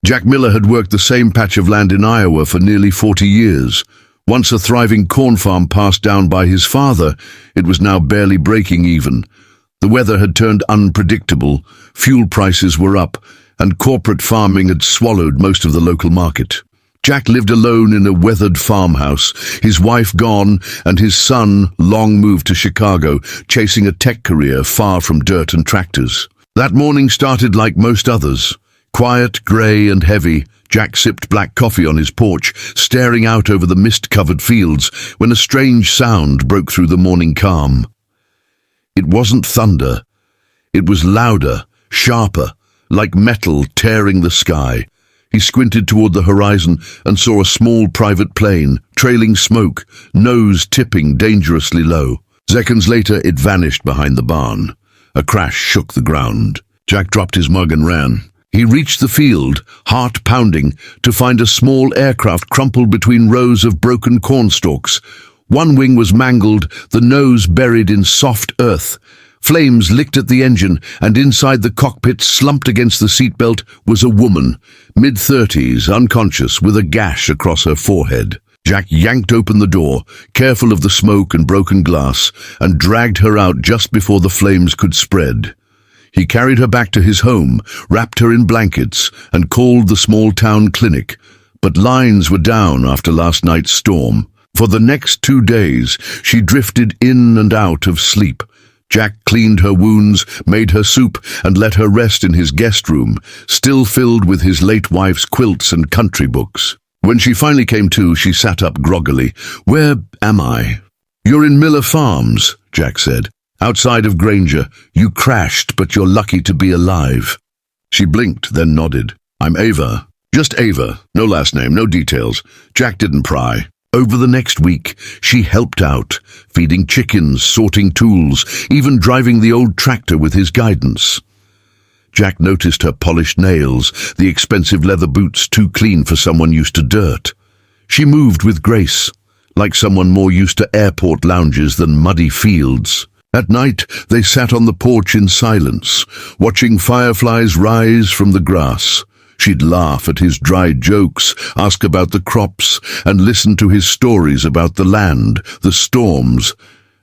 Jack Miller had worked the same patch of land in Iowa for nearly 40 years. Once a thriving corn farm passed down by his father, it was now barely breaking even. The weather had turned unpredictable, fuel prices were up, and corporate farming had swallowed most of the local market. Jack lived alone in a weathered farmhouse, his wife gone, and his son long moved to Chicago, chasing a tech career far from dirt and tractors. That morning started like most others. Quiet, grey and heavy, Jack sipped black coffee on his porch, staring out over the mist-covered fields, when a strange sound broke through the morning calm. It wasn't thunder. It was louder, sharper, like metal tearing the sky. He squinted toward the horizon and saw a small private plane, trailing smoke, nose tipping dangerously low. Seconds later, it vanished behind the barn. A crash shook the ground. Jack dropped his mug and ran. He reached the field, heart pounding, to find a small aircraft crumpled between rows of broken cornstalks. One wing was mangled, the nose buried in soft earth. Flames licked at the engine, and inside the cockpit, slumped against the seatbelt, was a woman, mid-30s, unconscious, with a gash across her forehead. Jack yanked open the door, careful of the smoke and broken glass, and dragged her out just before the flames could spread. He carried her back to his home, wrapped her in blankets, and called the small-town clinic. But lines were down after last night's storm. For the next 2 days, she drifted in and out of sleep. Jack cleaned her wounds, made her soup, and let her rest in his guest room, still filled with his late wife's quilts and country books. When she finally came to, she sat up groggily. "Where am I?" "You're in Miller Farms," Jack said. "Outside of Granger. You crashed, but you're lucky to be alive." She blinked, then nodded. "I'm Ava." "Just Ava. No last name, no details." Jack didn't pry. Over the next week, she helped out, feeding chickens, sorting tools, even driving the old tractor with his guidance. Jack noticed her polished nails, the expensive leather boots too clean for someone used to dirt. She moved with grace, like someone more used to airport lounges than muddy fields. At night, they sat on the porch in silence, watching fireflies rise from the grass. She'd laugh at his dry jokes, ask about the crops, and listen to his stories about the land, the storms,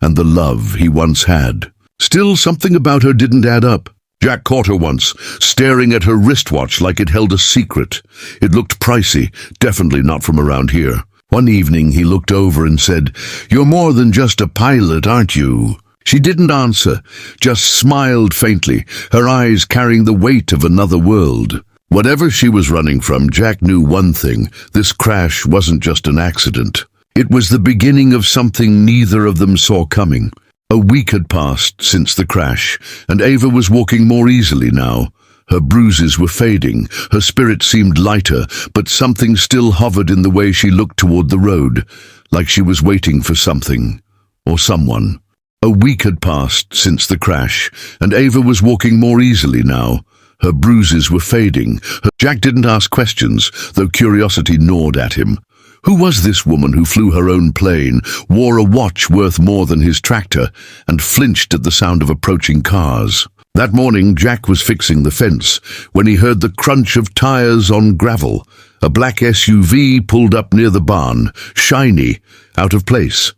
and the love he once had. Still, something about her didn't add up. Jack caught her once, staring at her wristwatch like it held a secret. It looked pricey, definitely not from around here. One evening, he looked over and said, "You're more than just a pilot, aren't you?" She didn't answer, just smiled faintly, her eyes carrying the weight of another world. Whatever she was running from, Jack knew one thing: this crash wasn't just an accident. It was the beginning of something neither of them saw coming. A week had passed since the crash, and Ava was walking more easily now. Her bruises were fading, her spirit seemed lighter, but something still hovered in the way she looked toward the road, like she was waiting for something, or someone. A week had passed since the crash, and Ava was walking more easily now. Her bruises were fading. Jack didn't ask questions, though curiosity gnawed at him. Who was this woman who flew her own plane, wore a watch worth more than his tractor, and flinched at the sound of approaching cars? That morning, Jack was fixing the fence when he heard the crunch of tires on gravel. A black SUV pulled up near the barn, shiny, out of place.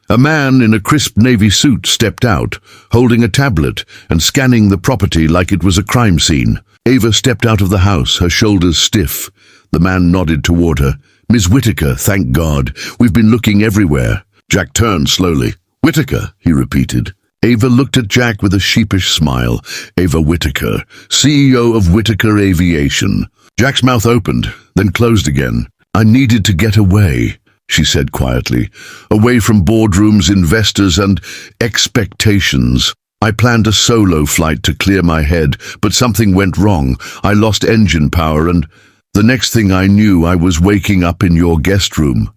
A man in a crisp navy suit stepped out, holding a tablet and scanning the property like it was a crime scene. Ava stepped out of the house, her shoulders stiff. The man nodded toward her. "Miss Whitaker, thank God. We've been looking everywhere." Jack turned slowly. "Whitaker," he repeated. Ava looked at Jack with a sheepish smile. Ava Whitaker, CEO of Whitaker Aviation. Jack's mouth opened, then closed again. "I needed to get away," she said quietly, "away from boardrooms, investors, and expectations. I planned a solo flight to clear my head, but something went wrong. I lost engine power, and the next thing I knew, I was waking up in your guest room."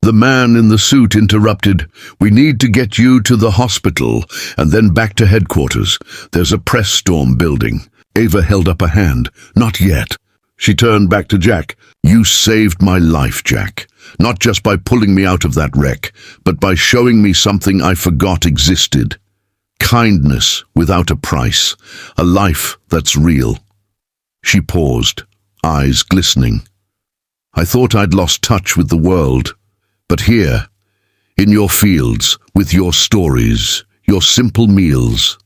The man in the suit interrupted. "We need to get you to the hospital, and then back to headquarters. There's a press storm building." Ava held up a hand. "Not yet." She turned back to Jack. "You saved my life, Jack. Not just by pulling me out of that wreck, but by showing me something I forgot existed. Kindness without a price. A life that's real." She paused. eyes glistening. I thought I'd lost touch with the world, but here, in your fields, with your stories, your simple meals,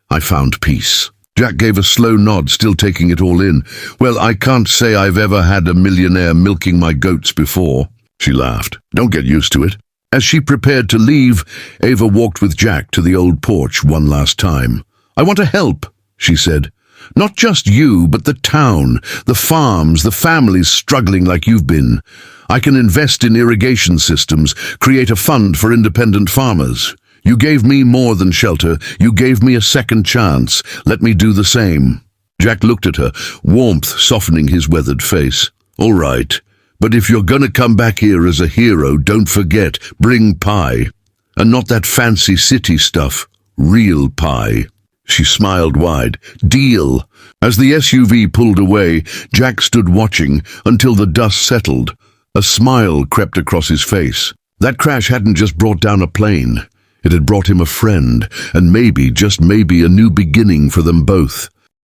I found peace. Jack gave a slow nod, still taking it all in. Well, I can't say I've ever had a millionaire milking my goats before. She laughed. Don't get used to it. As she prepared to leave, Ava walked with Jack to the old porch one last time. I want to help, she said. Not just you, but the town, the farms, the families struggling like you've been. I can invest in irrigation systems, create a fund for independent farmers. You gave me more than shelter. You gave me a second chance. Let me do the same. Jack looked at her, warmth softening his weathered face. All right, but if you're gonna come back here as a hero, don't forget, bring pie. And not that fancy city stuff. Real pie. She smiled wide. Deal. As the SUV pulled away, Jack stood watching until the dust settled. A smile crept across his face. That crash hadn't just brought down a plane. It had brought him a friend, and maybe, just maybe, a new beginning for them both.